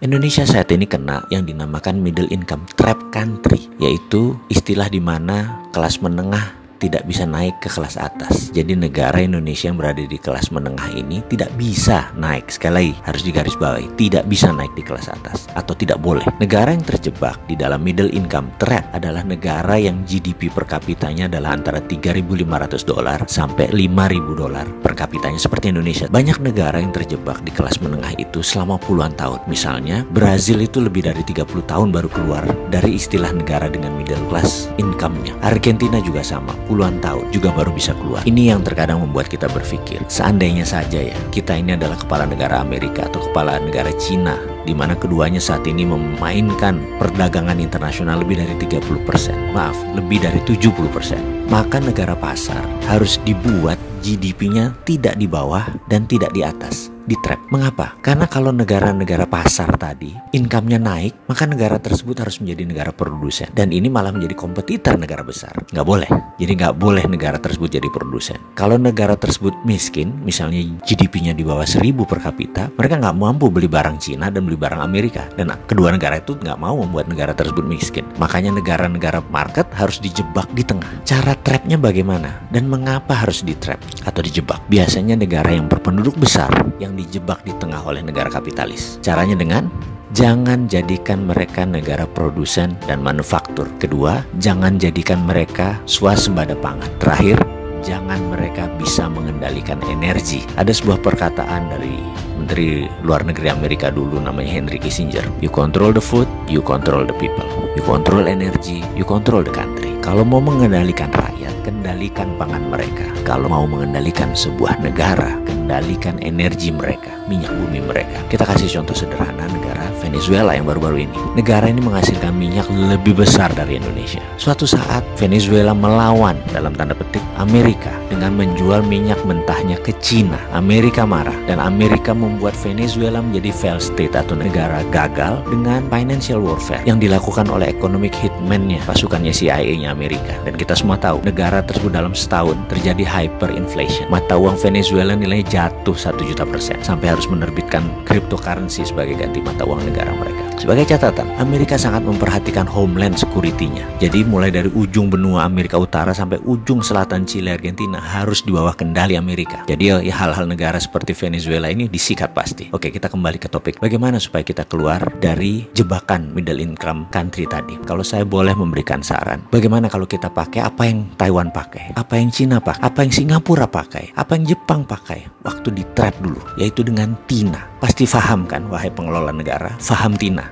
Indonesia saat ini kena yang dinamakan middle income trap country, yaitu istilah di mana kelas menengah tidak bisa naik ke kelas atas. Jadi negara Indonesia yang berada di kelas menengah ini tidak bisa naik. Sekali lagi harus digarisbawahi, tidak bisa naik di kelas atas atau tidak boleh. Negara yang terjebak di dalam middle income trap adalah negara yang GDP per kapitanya adalah antara $3.500 sampai $5.000 per kapitanya seperti Indonesia. Banyak negara yang terjebak di kelas menengah itu selama puluhan tahun. Misalnya Brazil itu lebih dari 30 tahun baru keluar dari istilah negara dengan middle class income-nya. Argentina juga sama, puluhan tahun juga baru bisa keluar. Ini yang terkadang membuat kita berpikir, seandainya saja ya kita ini adalah kepala negara Amerika atau kepala negara Cina, di mana keduanya saat ini memainkan perdagangan internasional lebih dari 30%, maaf, lebih dari 70%. Maka negara pasar harus dibuat GDP-nya tidak di bawah dan tidak di atas, di trap. Mengapa? Karena kalau negara-negara pasar tadi income-nya naik, maka negara tersebut harus menjadi negara produsen. Dan ini malah menjadi kompetitor negara besar. Nggak boleh. Jadi nggak boleh negara tersebut jadi produsen. Kalau negara tersebut miskin, misalnya GDP-nya di bawah 1.000 per kapita, mereka nggak mampu beli barang Cina dan beli barang Amerika. Dan kedua negara itu nggak mau membuat negara tersebut miskin. Makanya negara-negara market harus dijebak di tengah. Cara trapnya bagaimana? Dan mengapa harus di trap atau dijebak? Biasanya negara yang berpenduduk besar yang dijebak di tengah oleh negara kapitalis. Caranya dengan jangan jadikan mereka negara produsen dan manufaktur. Kedua, jangan jadikan mereka swasembada pangan. Terakhir, jangan mereka bisa mengendalikan energi. Ada sebuah perkataan dari Menteri Luar Negeri Amerika dulu namanya Henry Kissinger. You control the food, you control the people. You control energy, you control the country. Kalau mau mengendalikan rakyat, kendalikan pangan mereka. Kalau mau mengendalikan sebuah negara, kendalikan energi mereka, minyak bumi mereka. Kita kasih contoh sederhana negara Venezuela yang baru-baru ini. Negara ini menghasilkan minyak lebih besar dari Indonesia. Suatu saat Venezuela melawan dalam tanda petik Amerika dengan menjual minyak mentahnya ke Cina. Amerika marah dan Amerika membuat Venezuela menjadi failed state atau negara gagal dengan financial warfare yang dilakukan oleh economic hitman-nya, pasukannya CIA-nya Amerika. Dan kita semua tahu negara tersebut dalam setahun terjadi hyperinflation. Mata uang Venezuela nilainya jatuh 1.000.000% sampai harus menerbitkan cryptocurrency sebagai ganti mata uang negara mereka. Sebagai catatan, Amerika sangat memperhatikan homeland security-nya. Jadi mulai dari ujung benua Amerika Utara sampai ujung selatan Chile, Argentina harus di bawah kendali Amerika. Jadi ya hal-hal negara seperti Venezuela ini disikat pasti. Oke, kita kembali ke topik. Bagaimana supaya kita keluar dari jebakan middle income country tadi? Kalau saya boleh memberikan saran, bagaimana kalau kita pakai apa yang Taiwan pakai, apa yang Cina pakai, apa yang Singapura pakai, apa yang Jepang pakai waktu di trap dulu, yaitu dengan TINA. Pasti paham kan, wahai pengelola negara, paham TINA.